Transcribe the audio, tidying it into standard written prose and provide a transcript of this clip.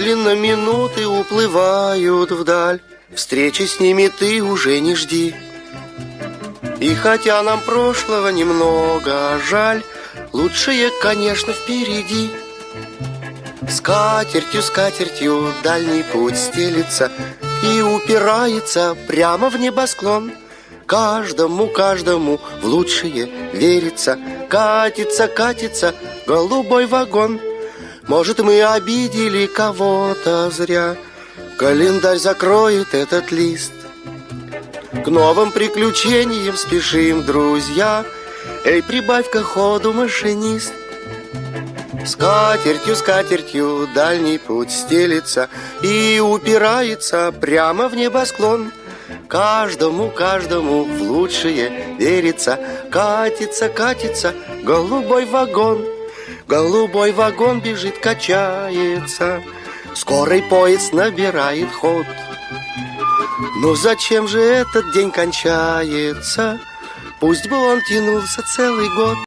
Медленно минуты уплывают вдаль, встречи с ними ты уже не жди. И хотя нам прошлого немного жаль, лучшее, конечно, впереди. Скатертью, скатертью дальний путь стелится и упирается прямо в небосклон. Каждому, каждому в лучшее верится. Катится, катится голубой вагон. Может, мы обидели кого-то зря, календарь закроет этот лист. К новым приключениям спешим, друзья. Эй, прибавь-ка ходу, машинист. Скатертью, скатертью дальний путь стелится и упирается прямо в небосклон. Каждому, каждому в лучшее верится. Катится, катится голубой вагон. Голубой вагон бежит, качается, скорый поезд набирает ход. Но зачем же этот день кончается? Пусть бы он тянулся целый год.